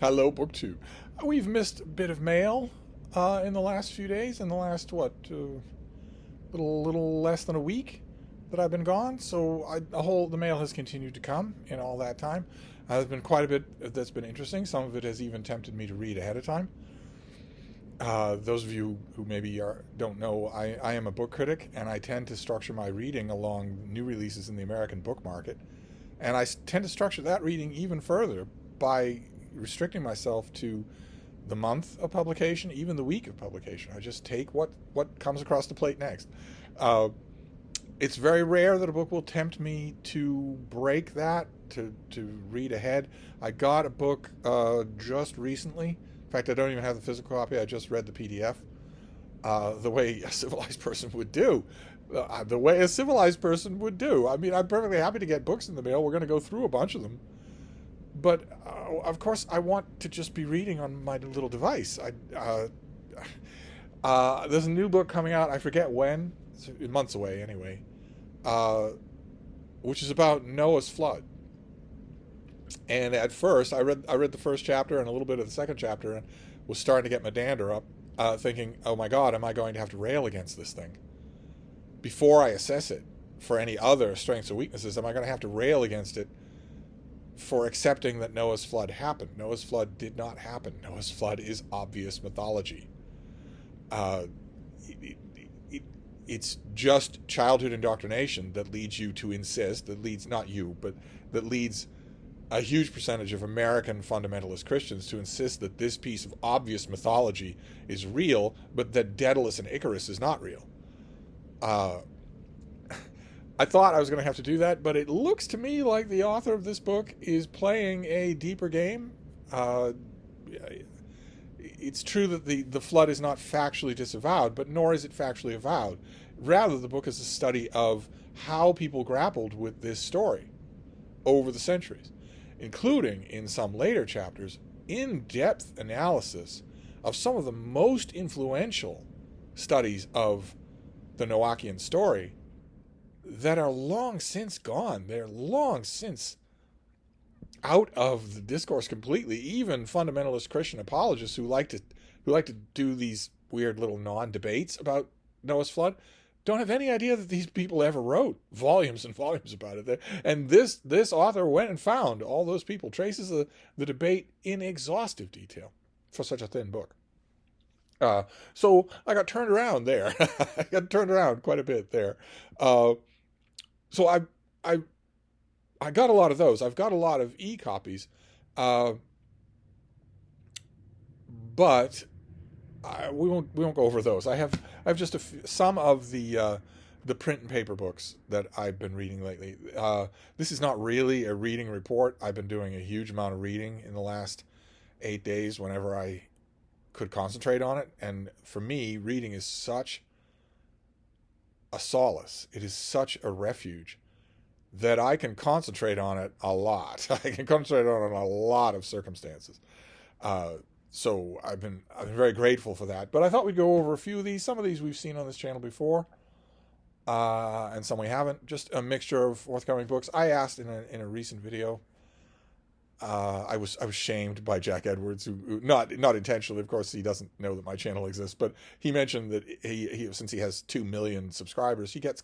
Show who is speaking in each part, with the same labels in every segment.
Speaker 1: Hello, Book 2. We've missed a bit of mail in the last few days, in the last, little less than a week that I've been gone. So the mail has continued to come in all that time. There's been quite a bit that's been interesting. Some of it has even tempted me to read ahead of time. Those of you who don't know, I am a book critic, and I tend to structure my reading along new releases in the American book market. And I tend to structure that reading even further by restricting myself to the month of publication, even the week of publication. I just take what comes across the plate next. Uh, it's very rare that a book will tempt me to break that, to read ahead. I got a book just recently. In fact, I don't even have the physical copy. I just read the PDF. The way a civilized person would do. The way a civilized person would do. I mean, I'm perfectly happy to get books in the mail. We're going to go through a bunch of them. But of course, I want to just be reading on my little device. There's a new book coming out. I forget when. It's months away, anyway. Uh, which is about Noah's flood. And at first, I read the first chapter and a little bit of the second chapter, and was starting to get my dander up, thinking, "Oh my God, am I going to have to rail against this thing before I assess it for any other strengths or weaknesses? Am I going to have to rail against it for accepting that Noah's flood happened? Noah's flood did not happen. Noah's flood is obvious mythology. Uh, it, it, it's just childhood indoctrination that leads you to insist, that leads, not you, but that leads a huge percentage of American fundamentalist Christians to insist that this piece of obvious mythology is real, but that Daedalus and Icarus is not real. Uh, I thought I was going to have to do that, but it looks to me like the author of this book is playing a deeper game. It's true that the flood is not factually disavowed, but nor is it factually avowed. Rather, the book is a study of how people grappled with this story over the centuries, including, in some later chapters, in-depth analysis of some of the most influential studies of the Noachian story that are long since gone. They're long since out of the discourse completely. Even fundamentalist Christian apologists who like to do these weird little non-debates about Noah's flood don't have any idea that these people ever wrote volumes and volumes about it. And this author went and found all those people, traces the debate in exhaustive detail for such a thin book. So I got turned around there. I got turned around quite a bit there. Uh, so I I got a lot of those. I've got a lot of e-copies, uh, but we won't go over those. I have just some of the print and paper books that I've been reading lately. This is not really a reading report. I've been doing a huge amount of reading in the last 8 days whenever I could concentrate on it. And for me, reading is such a solace. It is such a refuge that I can concentrate on it a lot. I can concentrate on it in a lot of circumstances. Uh, so I've been very grateful for that. But I thought we'd go over a few of these. Some of these we've seen on this channel before, and some we haven't. Just a mixture of forthcoming books. I asked in a recent video. I was shamed by Jack Edwards, who not intentionally, of course, he doesn't know that my channel exists, but he mentioned that he since he has 2 million subscribers, he gets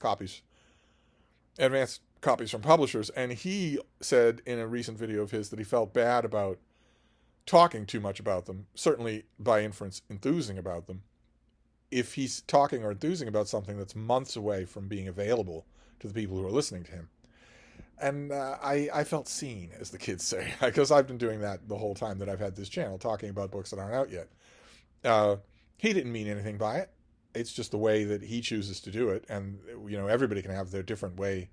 Speaker 1: advanced copies from publishers, and he said in a recent video of his that he felt bad about talking too much about them, certainly by inference enthusing about them, if he's talking or enthusing about something that's months away from being available to the people who are listening to him. And I felt seen, as the kids say, because I've been doing that the whole time that I've had this channel, talking about books that aren't out yet. He didn't mean anything by it. It's just the way that he chooses to do it, and everybody can have their different way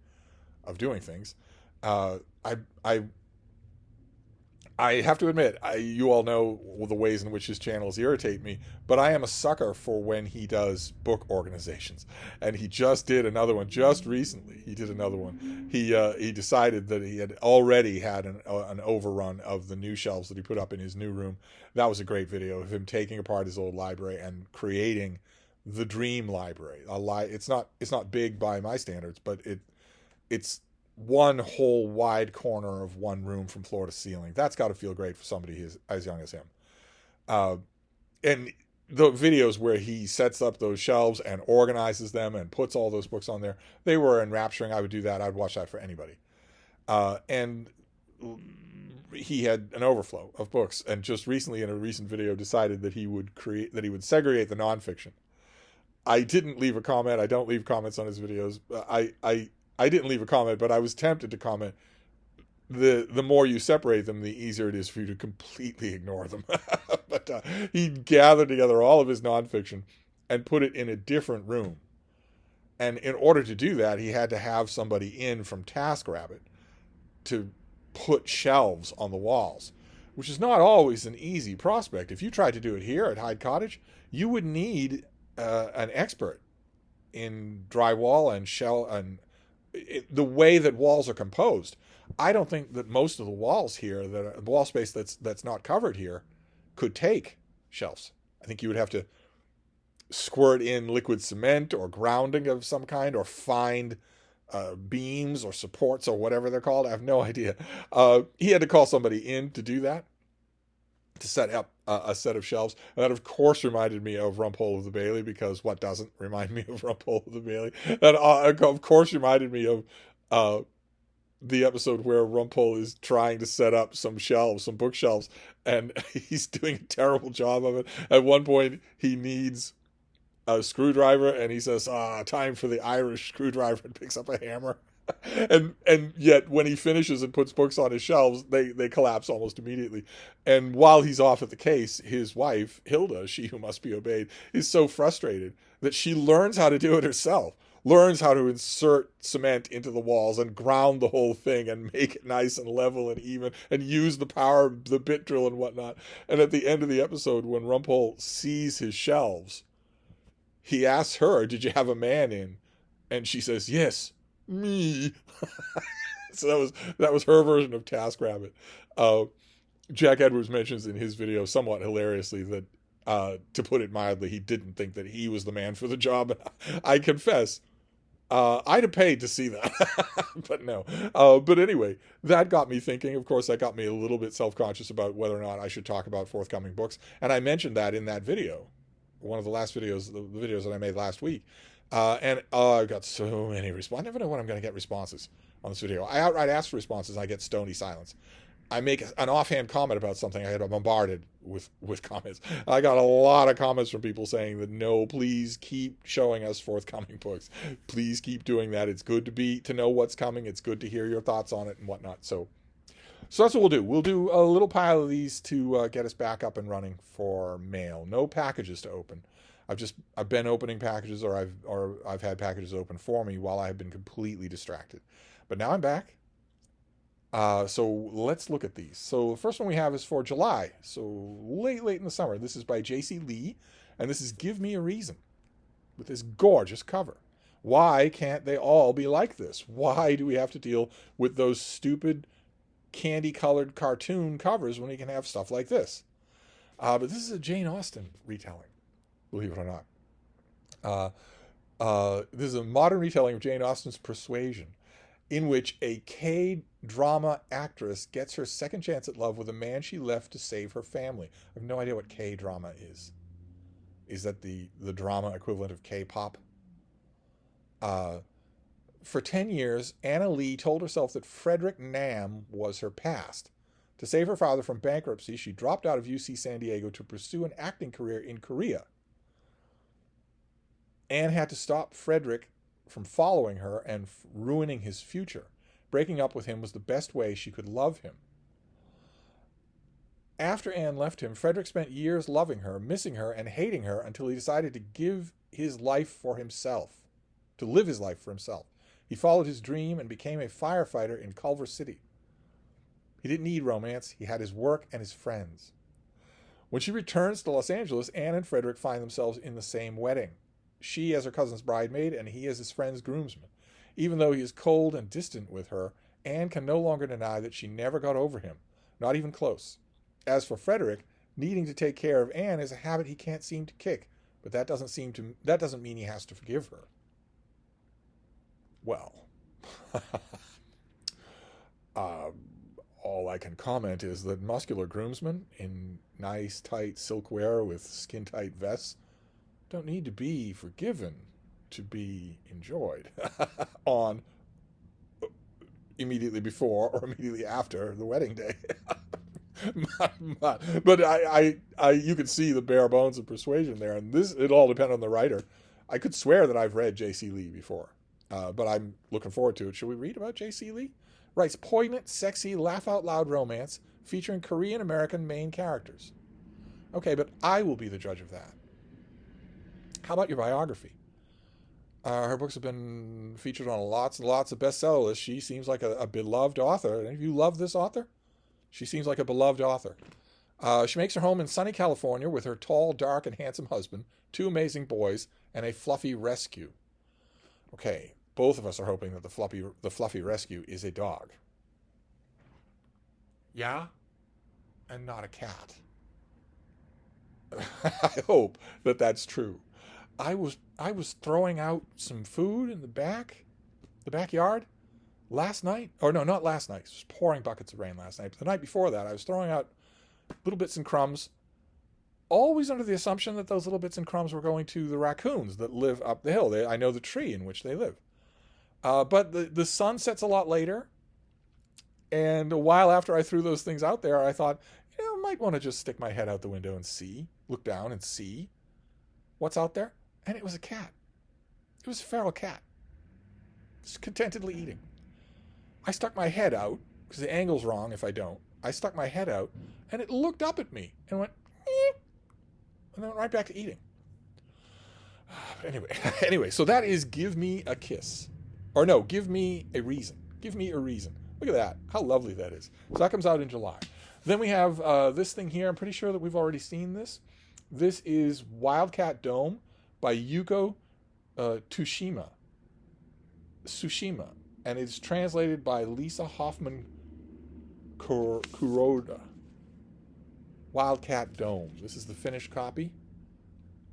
Speaker 1: of doing things. Uh, I I I have to admit, you all know the ways in which his channels irritate me, but I am a sucker for when he does book organizations. And he just did another one just recently. He did another one. He decided that he had already had an overrun of the new shelves that he put up in his new room. That was a great video of him taking apart his old library and creating the dream library. It's not big by my standards, but it's one whole wide corner of one room from floor to ceiling. That's got to feel great for somebody as young as him. And the videos where he sets up those shelves and organizes them and puts all those books on there, they were enrapturing. I would do that. I'd watch that for anybody. And he had an overflow of books, and just recently in a recent video decided that he would segregate the nonfiction. I didn't leave a comment. I don't leave comments on his videos. I didn't leave a comment, but I was tempted to comment. The more you separate them, the easier it is for you to completely ignore them. But he gathered together all of his nonfiction and put it in a different room. And in order to do that, he had to have somebody in from TaskRabbit to put shelves on the walls, which is not always an easy prospect. If you tried to do it here at Hyde Cottage, you would need an expert in drywall and shell and the way that walls are composed. I don't think that most of the walls here, the wall space that's not covered here, could take shelves. I think you would have to squirt in liquid cement or grounding of some kind, or find beams or supports or whatever they're called. I have no idea. He had to call somebody in to do that, to set up a set of shelves. And that, of course, reminded me of Rumpole of the Bailey, because what doesn't remind me of Rumpole of the Bailey? That, of course, reminded me of the episode where Rumpole is trying to set up some bookshelves, and he's doing a terrible job of it. At one point, he needs a screwdriver, and he says, time for the Irish screwdriver, and picks up a hammer. And yet when he finishes and puts books on his shelves, they collapse almost immediately. And while he's off at the case, his wife, Hilda, she who must be obeyed, is so frustrated that she learns how to do it herself, learns how to insert cement into the walls and ground the whole thing and make it nice and level and even, and use the power of the bit drill and whatnot. And at the end of the episode, when Rumpole sees his shelves, he asks her, "Did you have a man in?" And she says, "Yes, me." So that was her version of TaskRabbit. Jack Edwards mentions in his video, somewhat hilariously, that to put it mildly, he didn't think that he was the man for the job. I confess, I'd have paid to see that. But no. But anyway, that got me thinking. Of course, that got me a little bit self-conscious about whether or not I should talk about forthcoming books. And I mentioned that in that video, one of the last videos, the videos that I made last week. And I've got so many responses. I never know when I'm going to get responses on this video. I outright ask for responses, and I get stony silence. I make an offhand comment about something, I get bombarded with comments. I got a lot of comments from people saying that, no, please keep showing us forthcoming books. Please keep doing that. It's good to know what's coming. It's good to hear your thoughts on it and whatnot. So that's what we'll do. We'll do a little pile of these to get us back up and running for mail. No packages to open. I've been opening packages, or I've had packages open for me while I've been completely distracted. But now I'm back. So let's look at these. So the first one we have is for July. So late in the summer. This is by J.C. Lee, and this is Give Me a Reason, with this gorgeous cover. Why can't they all be like this? Why do we have to deal with those stupid candy-colored cartoon covers when we can have stuff like this? But this is a Jane Austen retelling, believe it or not. This is a modern retelling of Jane Austen's Persuasion, in which a K-drama actress gets her second chance at love with a man she left to save her family. I have no idea what K-drama is. Is that the drama equivalent of K-pop? For 10 years, Anna Lee told herself that Frederick Nam was her past. To save her father from bankruptcy, she dropped out of UC San Diego to pursue an acting career in Korea. Anne had to stop Frederick from following her and ruining his future. Breaking up with him was the best way she could love him. After Anne left him, Frederick spent years loving her, missing her, and hating her until he decided to live his life for himself. He followed his dream and became a firefighter in Culver City. He didn't need romance. He had his work and his friends. When she returns to Los Angeles, Anne and Frederick find themselves in the same wedding. She as her cousin's bridemaid, and he as his friend's groomsman. Even though he is cold and distant with her, Anne can no longer deny that she never got over him, not even close. As for Frederick, needing to take care of Anne is a habit he can't seem to kick, but that doesn't mean he has to forgive her. Well, Uh, all I can comment is that muscular groomsmen in nice, tight silkwear with skin-tight vests don't need to be forgiven to be enjoyed on immediately before or immediately after the wedding day. But you could see the bare bones of persuasion there, and it all depends on the writer. I could swear that I've read J.C. Lee before, but I'm looking forward to it. Should we read about J.C. Lee? Writes poignant, sexy, laugh-out-loud romance featuring Korean-American main characters. Okay, but I will be the judge of that. How about your biography? Her books have been featured on lots and lots of bestseller lists. She seems like a beloved author. And if you love this author, she seems like a beloved author. She makes her home in sunny California with her tall, dark, and handsome husband, 2 amazing boys, and a fluffy rescue. Okay, both of us are hoping that the fluffy rescue is a dog. Yeah? And not a cat. I hope that that's true. I was throwing out some food in the backyard, last night. Or no, not last night. It was pouring buckets of rain last night. But the night before that, I was throwing out little bits and crumbs, always under the assumption that those little bits and crumbs were going to the raccoons that live up the hill. I know the tree in which they live. But the sun sets a lot later, and a while after I threw those things out there, I thought, I might want to just stick my head out the window and look down and see what's out there. And it was a cat. It was a feral cat, just contentedly eating. I stuck my head out, because the angle's wrong if I don't. I stuck my head out, and it looked up at me and went, and then went right back to eating. Anyway, so that is Give Me a Kiss. Or no, Give Me a Reason. Give Me a Reason. Look at that. How lovely that is. So that comes out in July. Then we have this thing here. I'm pretty sure that we've already seen this. This is Wildcat Dome by Yuko Tsushima. And it's translated by Lisa Hoffman Kuroda. Wildcat Dome. This is the finished copy.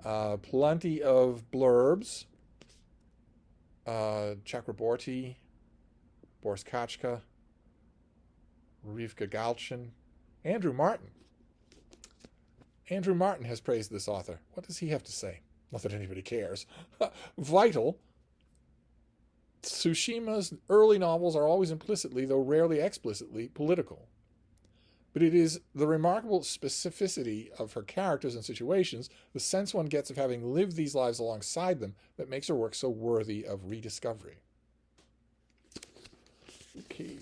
Speaker 1: Plenty of blurbs. Chakraborty, Boris Kachka, Rivka Galchin, Andrew Martin. Andrew Martin has praised this author. What does he have to say? Not that anybody cares. Vital. Tsushima's early novels are always implicitly, though rarely explicitly, political. But it is the remarkable specificity of her characters and situations, the sense one gets of having lived these lives alongside them, that makes her work so worthy of rediscovery. Okay.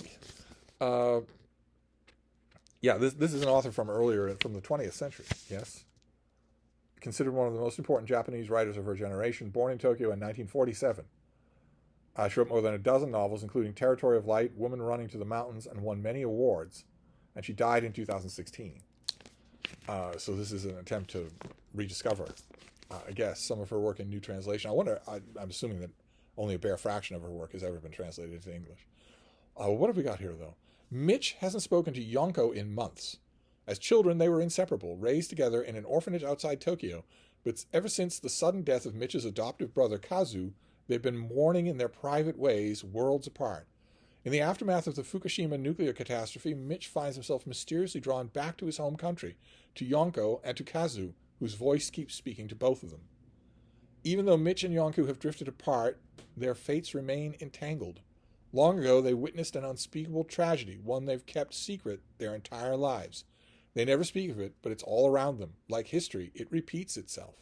Speaker 1: This is an author from earlier, from the 20th century, yes? Considered one of the most important Japanese writers of her generation, born in Tokyo in 1947. She wrote more than a dozen novels, including Territory of Light, Woman Running to the Mountains, and won many awards. And she died in 2016. So this is an attempt to rediscover, I guess, some of her work in new translation. I'm assuming that only a bare fraction of her work has ever been translated into English. What have we got here, though? Mitch hasn't spoken to Yonko in months. As children, they were inseparable, raised together in an orphanage outside Tokyo, but ever since the sudden death of Mitch's adoptive brother, Kazu, they've been mourning in their private ways, worlds apart. In the aftermath of the Fukushima nuclear catastrophe, Mitch finds himself mysteriously drawn back to his home country, to Yonko and to Kazu, whose voice keeps speaking to both of them. Even though Mitch and Yonko have drifted apart, their fates remain entangled. Long ago, they witnessed an unspeakable tragedy, one they've kept secret their entire lives. They never speak of it, but it's all around them. Like history, it repeats itself.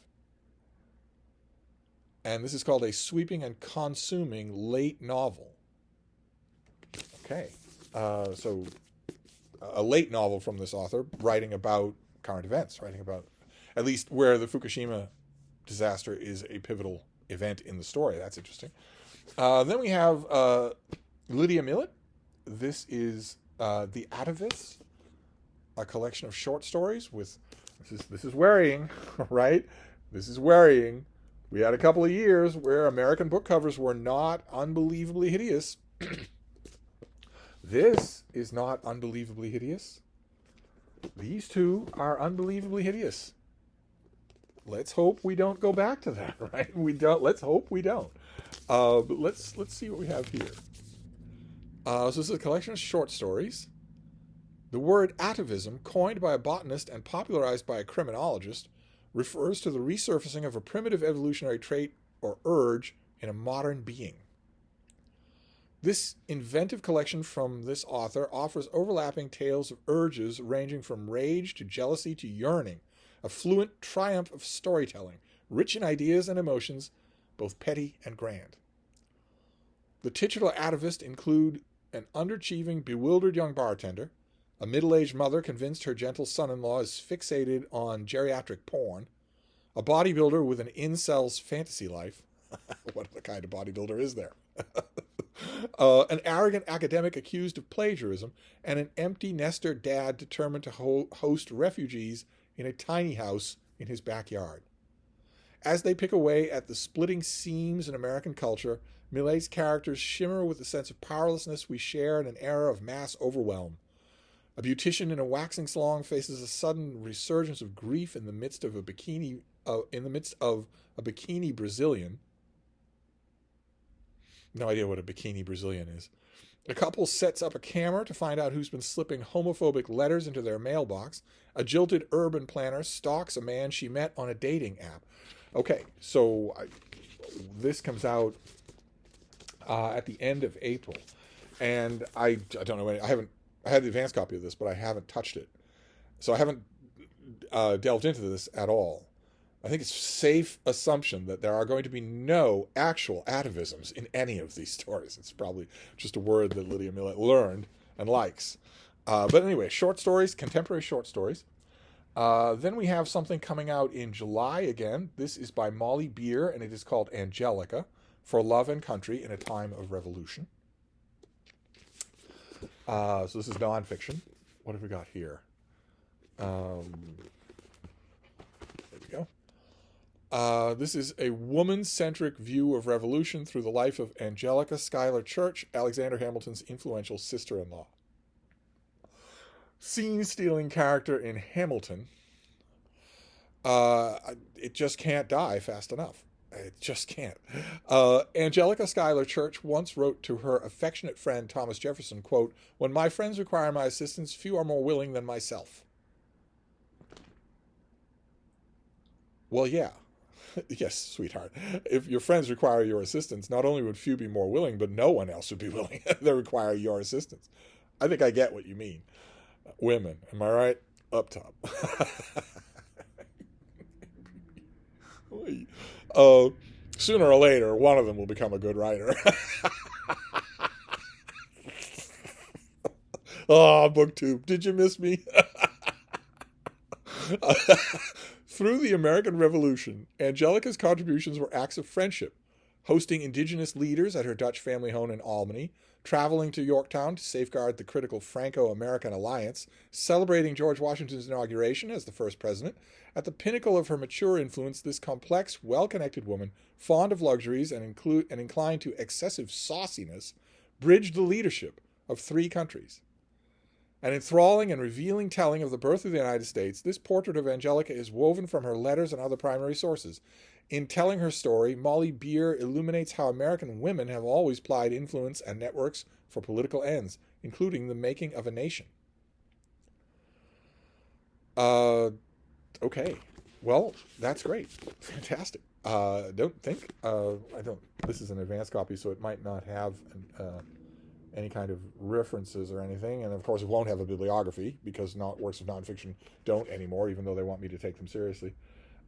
Speaker 1: And this is called a sweeping and consuming late novel. Okay, so a late novel from this author, writing about current events, writing about at least where the Fukushima disaster is a pivotal event in the story. That's interesting. Then we have Lydia Millett. This is The Atavis, a collection of short stories with, this is worrying, right? This is worrying. We had a couple of years where American book covers were not unbelievably hideous. This is not unbelievably hideous. These two are unbelievably hideous. Let's hope we don't go back to that, right? Let's hope we don't. But let's see what we have here. So this is a collection of short stories. The word atavism, coined by a botanist and popularized by a criminologist, refers to the resurfacing of a primitive evolutionary trait or urge in a modern being. This inventive collection from this author offers overlapping tales of urges ranging from rage to jealousy to yearning, a fluent triumph of storytelling, rich in ideas and emotions, both petty and grand. The titular atavists include an underachieving, bewildered young bartender, a middle-aged mother convinced her gentle son-in-law is fixated on geriatric porn, a bodybuilder with an incel's fantasy life. What kind of bodybuilder is there? An arrogant academic accused of plagiarism, and an empty nester dad determined to host refugees in a tiny house in his backyard. As they pick away at the splitting seams in American culture, Millet's characters shimmer with the sense of powerlessness we share in an era of mass overwhelm. A beautician in a waxing salon faces a sudden resurgence of grief in the midst of a bikini Brazilian. No idea what a bikini Brazilian is. A couple sets up a camera to find out who's been slipping homophobic letters into their mailbox. A jilted urban planner stalks a man she met on a dating app. Okay, so this comes out at the end of April, and I don't know. I had the advanced copy of this, but I haven't touched it, so I haven't delved into this at all. I think it's a safe assumption that there are going to be no actual atavisms in any of these stories. It's probably just a word that Lydia Millet learned and likes. But anyway, short stories, contemporary short stories. Then we have something coming out in July again. This is by Molly Beer, and it is called Angelica, For Love and Country in a Time of Revolution. So this is nonfiction. What have we got here? There we go. This is a woman-centric view of revolution through the life of Angelica Schuyler Church, Alexander Hamilton's influential sister-in-law. Scene-stealing character in Hamilton. It just can't die fast enough. It just can't. Angelica Schuyler Church once wrote to her affectionate friend Thomas Jefferson, quote, "When my friends require my assistance, few are more willing than myself." Well, yeah. Yes, sweetheart. If your friends require your assistance, not only would few be more willing, but no one else would be willing to require your assistance. I think I get what you mean. Women, am I right? Up top. Sooner or later, one of them will become a good writer. Oh, BookTube, did you miss me? Through the American Revolution, Angelica's contributions were acts of friendship, hosting indigenous leaders at her Dutch family home in Albany, traveling to Yorktown to safeguard the critical Franco-American alliance, celebrating George Washington's inauguration as the first president. At the pinnacle of her mature influence, this complex, well-connected woman, fond of luxuries and inclined to excessive sauciness, bridged the leadership of 3 countries. An enthralling and revealing telling of the birth of the United States, this portrait of Angelica is woven from her letters and other primary sources. In telling her story, Molly Beer illuminates how American women have always plied influence and networks for political ends, including the making of a nation. Okay. Well, that's great. Fantastic. This is an advanced copy, so it might not have any kind of references or anything, and of course it won't have a bibliography because works of nonfiction don't anymore, even though they want me to take them seriously.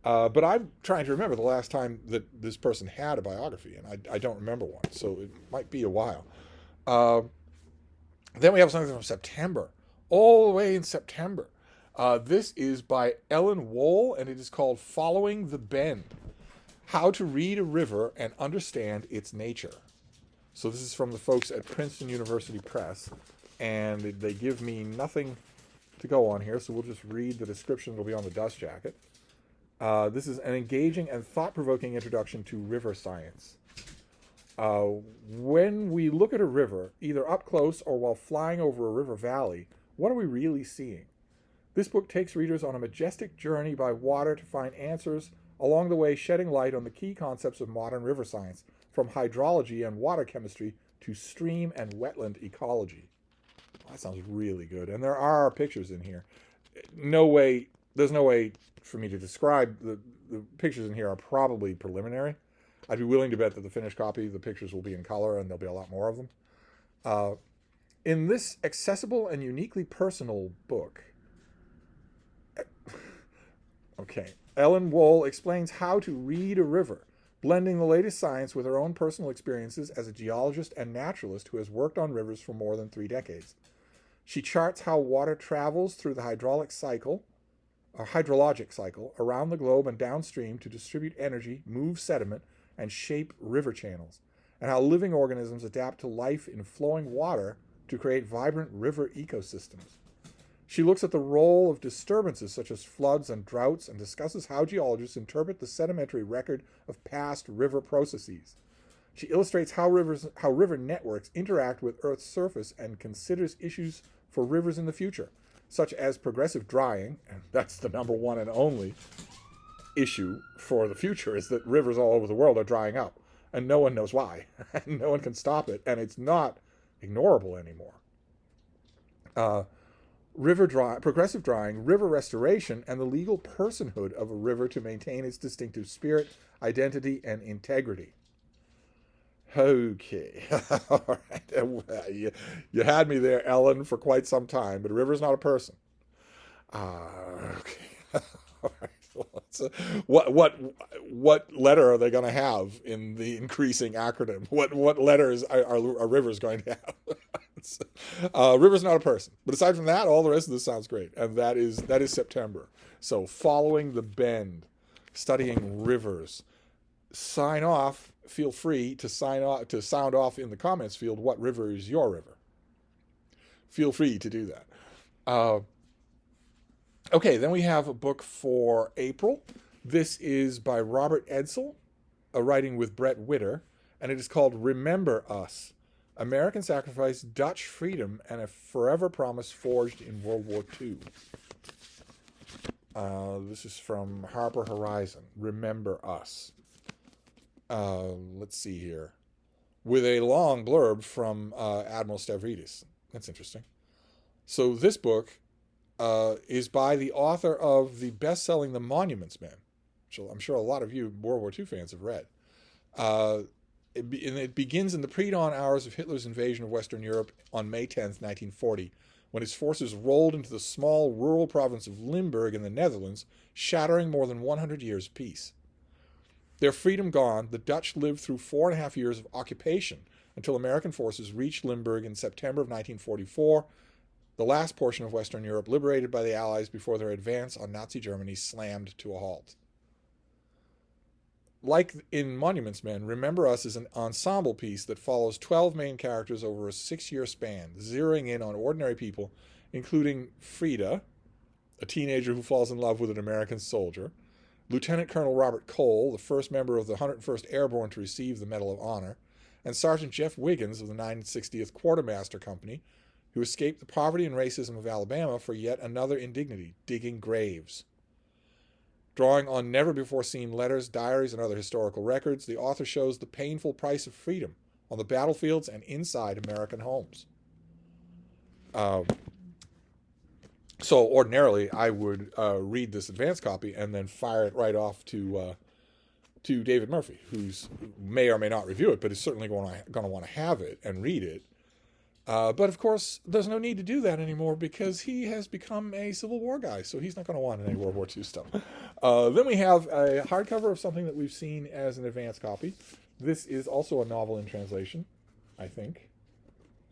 Speaker 1: But I'm trying to remember the last time that this person had a biography, and I don't remember one, so it might be a while. Then we have something from September, all the way in September. This is by Ellen Wohl, and it is called Following the Bend: How to Read a River and Understand Its Nature. So this is from the folks at Princeton University Press, and they give me nothing to go on here, so we'll just read the description. It'll be on the dust jacket. This is an engaging and thought-provoking introduction to river science. When we look at a river, either up close or while flying over a river valley, what are we really seeing? This book takes readers on a majestic journey by water to find answers, along the way shedding light on the key concepts of modern river science, from hydrology and water chemistry to stream and wetland ecology. That sounds really good. And there are pictures in here. There's no way for me to describe. The pictures in here are probably preliminary. I'd be willing to bet that the finished copy, the pictures will be in color and there'll be a lot more of them. In this accessible and uniquely personal book, Ellen Wohl explains how to read a river, blending the latest science with her own personal experiences as a geologist and naturalist who has worked on rivers for more than 3 decades. She charts how water travels through the hydrologic cycle around the globe and downstream to distribute energy, move sediment, and shape river channels, and how living organisms adapt to life in flowing water to create vibrant river ecosystems. She looks at the role of disturbances such as floods and droughts and discusses how geologists interpret the sedimentary record of past river processes. She illustrates how river networks interact with Earth's surface and considers issues for rivers in the future, such as progressive drying, and that's the number one and only issue for the future, is that rivers all over the world are drying up, and no one knows why, and no one can stop it, and it's not ignorable anymore. Progressive drying, river restoration, and the legal personhood of a river to maintain its distinctive spirit, identity, and integrity. Okay. All right. You had me there, Ellen, for quite some time, but a river is not a person. Okay. All right. What letter are they going to have in the increasing acronym? What letters are rivers going to have? River's not a person. But aside from that, all the rest of this sounds great. And that is September. So following the bend, studying rivers. Sign off. Feel free to sound off in the comments field what river is your river. Feel free to do that. Okay, then we have a book for April. This is by Robert Edsel, a writing with Brett Witter, and it is called Remember Us, American Sacrifice, Dutch Freedom, and a Forever Promise Forged in World War II. This is from Harper Horizon, Remember Us. Let's see here. With a long blurb from Admiral Stavridis. That's interesting. So this book is by the author of the best-selling The Monuments Men, which I'm sure a lot of you World War II fans have read. It begins in the pre-dawn hours of Hitler's invasion of Western Europe on May 10th, 1940, when his forces rolled into the small rural province of Limburg in the Netherlands, shattering more than 100 years of peace. Their freedom gone, the Dutch lived through 4.5 years of occupation until American forces reached Limburg in September of 1944, the last portion of Western Europe liberated by the Allies before their advance on Nazi Germany slammed to a halt. Like in Monuments Men, Remember Us is an ensemble piece that follows 12 main characters over a 6-year span, zeroing in on ordinary people, including Frida, a teenager who falls in love with an American soldier, Lieutenant Colonel Robert Cole, the first member of the 101st Airborne to receive the Medal of Honor, and Sergeant Jeff Wiggins of the 960th Quartermaster Company, who escaped the poverty and racism of Alabama for yet another indignity, digging graves. Drawing on never-before-seen letters, diaries, and other historical records, the author shows the painful price of freedom on the battlefields and inside American homes. So ordinarily, I would read this advance copy and then fire it right off to David Murphy, who may or may not review it, but is certainly going to want to have it and read it. But of course, there's no need to do that anymore because he has become a Civil War guy, so he's not going to want any World War II stuff. Then we have a hardcover of something that we've seen as an advance copy. This is also a novel in translation, I think.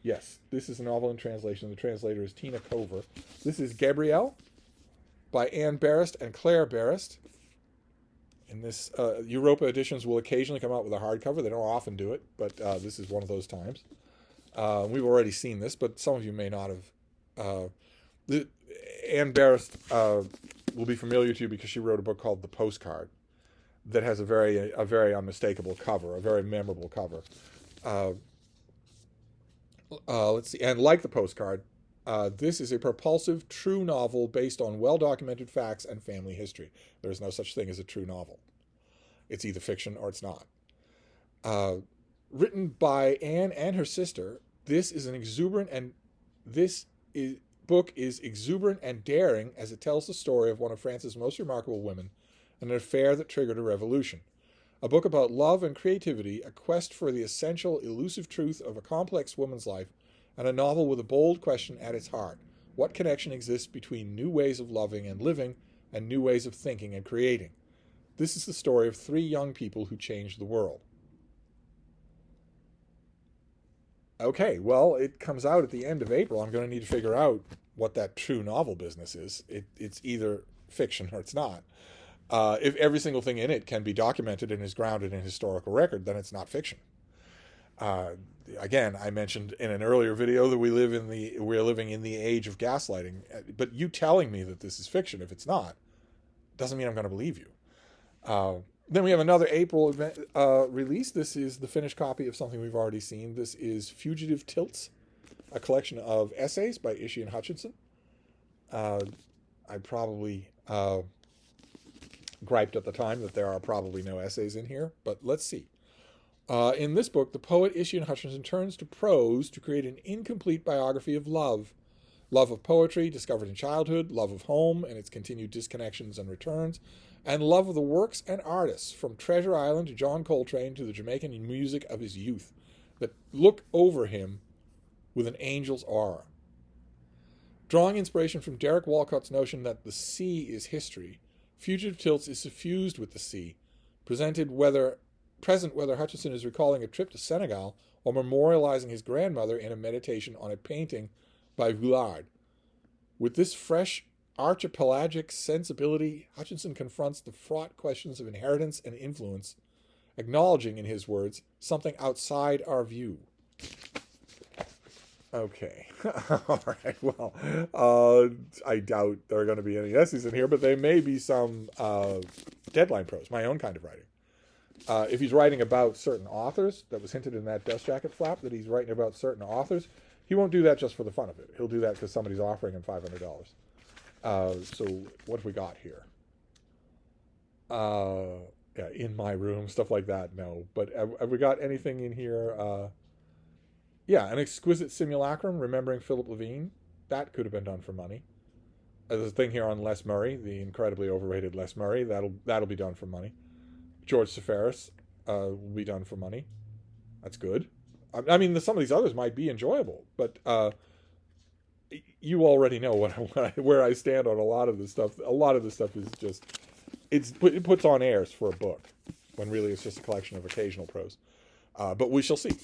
Speaker 1: Yes, this is a novel in translation. The translator is Tina Cover. This is Gabrielle by Anne Barrist and Claire Barrist. And this Europa editions will occasionally come out with a hardcover. They don't often do it, but this is one of those times. We've already seen this, but some of you may not have. Anne Barrist will be familiar to you because she wrote a book called The Postcard that has a very unmistakable cover, a very memorable cover. Let's see. And like The Postcard, this is a propulsive, true novel based on well-documented facts and family history. There is no such thing as a true novel. It's either fiction or it's not. Written by Anne and her sister, this book is exuberant and daring as it tells the story of one of France's most remarkable women, and an affair that triggered a revolution. A book about love and creativity, a quest for the essential, elusive truth of a complex woman's life, and a novel with a bold question at its heart. What connection exists between new ways of loving and living and new ways of thinking and creating? This is the story of 3 young people who changed the world. Okay, well, it comes out at the end of April. I'm going to need to figure out what that true novel business is. It's either fiction or it's not. If every single thing in it can be documented and is grounded in historical record, then it's not fiction. Again, I mentioned in an earlier video that we're living in the age of gaslighting. But you telling me that this is fiction, if it's not, doesn't mean I'm going to believe you. Then we have another April event, release. This is the finished copy of something we've already seen. This is Fugitive Tilts, a collection of essays by Ishii and Hutchinson. I probably griped at the time that there are probably no essays in here, but let's see. In this book, the poet Ishii and Hutchinson turns to prose to create an incomplete biography of love. Love of poetry, discovered in childhood, love of home and its continued disconnections and returns, and love of the works and artists, from Treasure Island to John Coltrane to the Jamaican music of his youth, that look over him with an angel's aura. Drawing inspiration from Derek Walcott's notion that the sea is history, Fugitive Tilts is suffused with the sea, present whether Hutchinson is recalling a trip to Senegal or memorializing his grandmother in a meditation on a painting by Vuillard. With this fresh archipelagic sensibility, Hutchinson confronts the fraught questions of inheritance and influence, acknowledging, in his words, something outside our view. Okay. All right. Well, I doubt there are going to be any essays in here, but there may be some deadline prose, my own kind of writing. If he's writing about certain authors, that was hinted in that dust jacket flap, that he's writing about certain authors, he won't do that just for the fun of it. He'll do that because somebody's offering him $500. So what have we got here? Yeah, in my room, stuff like that, no. But have we got anything in here? Yeah, an exquisite simulacrum, remembering Philip Levine. That could have been done for money. There's a thing here on Les Murray, the incredibly overrated Les Murray. That'll be done for money. George Seferis will be done for money. That's good. I mean, some of these others might be enjoyable, but you already know where I stand on a lot of this stuff. A lot of this stuff is just it puts on airs for a book, when really it's just a collection of occasional prose. But we shall see.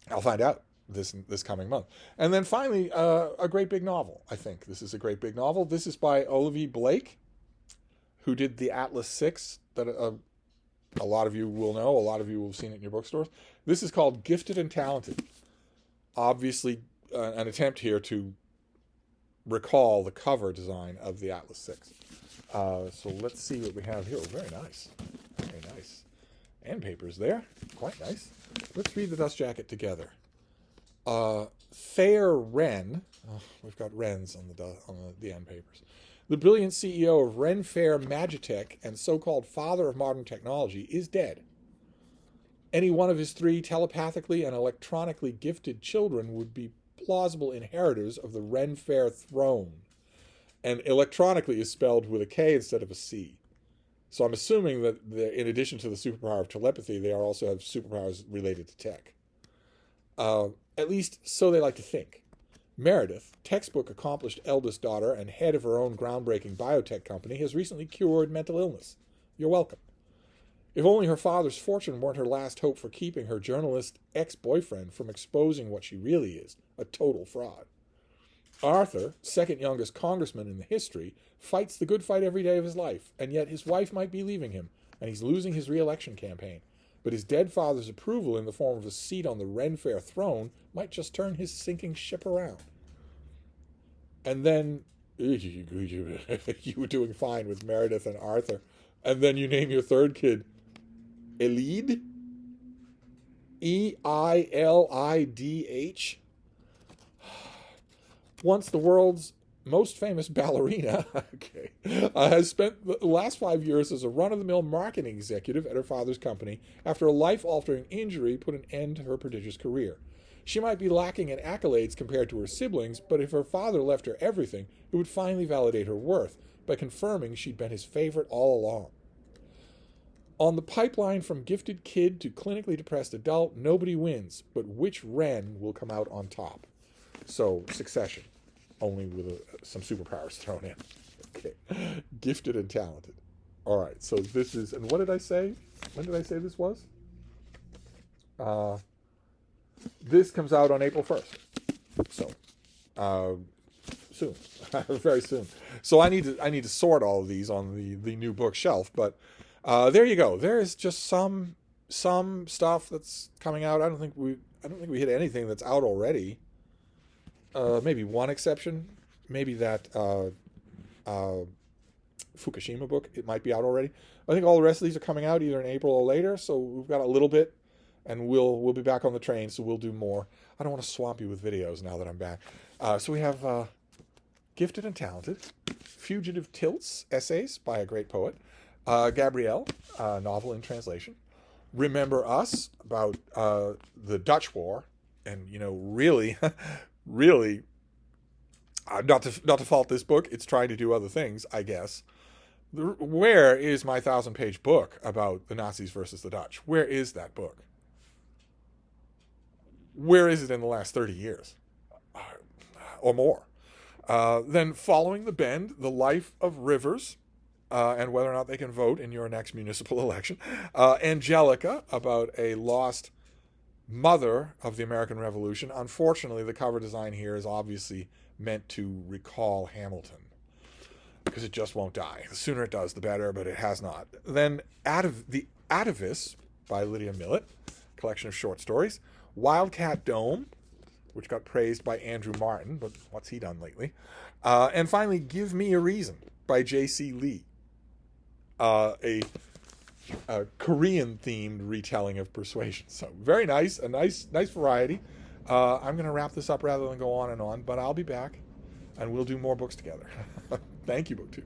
Speaker 1: I'll find out this coming month. And then finally, a great big novel. I think this is a great big novel. This is by Olivia Blake, who did the Atlas 6 that a lot of you will know. A lot of you will have seen it in your bookstores. This is called Gifted and Talented. Obviously, an attempt here to recall the cover design of the Atlas 6. So let's see what we have here. Oh, very nice. Very nice. And papers there. Quite nice. Let's read the dust jacket together. Thayer Wren. Oh, we've got Wrens on the end papers. The brilliant CEO of Ren Fair Magitech and so-called father of modern technology is dead. Any one of his 3 telepathically and electronically gifted children would be plausible inheritors of the Ren Fair throne. And electronically is spelled with a K instead of a C. So I'm assuming that in addition to the superpower of telepathy, they also have superpowers related to tech. At least so they like to think. Meredith, textbook accomplished eldest daughter and head of her own groundbreaking biotech company, has recently cured mental illness. You're welcome. If only her father's fortune weren't her last hope for keeping her journalist ex-boyfriend from exposing what she really is, a total fraud. Arthur, second youngest congressman in the history, fights the good fight every day of his life, and yet his wife might be leaving him, and he's losing his re-election campaign. But his dead father's approval in the form of a seat on the Ren Fair throne might just turn his sinking ship around. And then, you were doing fine with Meredith and Arthur, and then you name your third kid Elidh? E-I-L-I-D-H? Once the world's most famous ballerina, okay, has spent the last 5 years as a run-of-the-mill marketing executive at her father's company after a life-altering injury put an end to her prodigious career. She might be lacking in accolades compared to her siblings, but if her father left her everything, it would finally validate her worth by confirming she'd been his favorite all along. On the pipeline from gifted kid to clinically depressed adult, nobody wins, but which Wren will come out on top? So, Succession, only with some superpowers thrown in. Okay, gifted and talented. All right, so this is, and what did I say? When did I say this was? This comes out on April 1st. So, soon, very soon. So I need to sort all of these on the new bookshelf. But there you go. There is just some stuff that's coming out. I don't think we hit anything that's out already. Maybe one exception. Maybe that Fukushima book. It might be out already. I think all the rest of these are coming out either in April or later. So we've got a little bit. And we'll be back on the train, so we'll do more. I don't want to swamp you with videos now that I'm back. So we have Gifted and Talented, Fugitive Tilts, essays by a great poet, Gabrielle, novel in translation, Remember Us, about the Dutch War, and really, really, not to fault this book, it's trying to do other things, I guess. Where is my 1,000-page book about the Nazis versus the Dutch? Where is that book? Where is it in the last 30 years? Or more. Then Following the Bend, The Life of Rivers, and whether or not they can vote in your next municipal election. Angelica, about a lost mother of the American Revolution. Unfortunately, the cover design here is obviously meant to recall Hamilton, because it just won't die. The sooner it does, the better, but it has not. Then The Atavis by Lydia Millett, collection of short stories. Wildcat Dome, which got praised by Andrew Martin, but what's he done lately? And finally, Give Me a Reason by J.C. Lee, a Korean-themed retelling of Persuasion. So very nice, a nice variety. I'm going to wrap this up rather than go on and on, but I'll be back, and we'll do more books together. Thank you, BookTube.